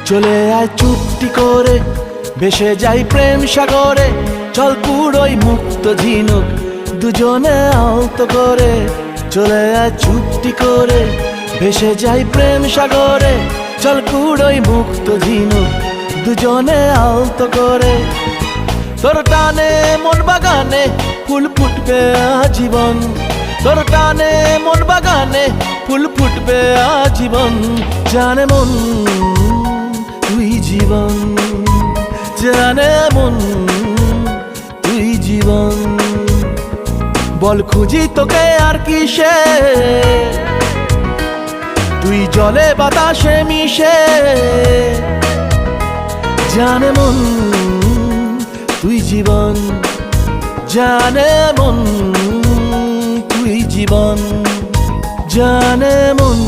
চলে আয় চুপটি করে, ভেসে যাই প্রেম সাগরে। চল পুরোই মুক্ত ঝিনুক, দুজনে আলতো করে। চলে আয় চুপটি করে, ভেসে যাই প্রেম সাগরে। চল পুরোই মুক্ত ঝিনুক, দুজনে আলতো করে। তোর টানে মন বাগানে ফুল ফুটবে আজীবন। তোর টানে মন বাগানে ফুল ফুটবে আজীবন। জানে মন তুই জীবন, জানে মন তুই জীবন। বল খুঁজি তোকে আর কিসে, তুই জলে বাতাসে মিশে। জানে মন তুই জীবন, জানে মন তুই জীবন, জানে মন।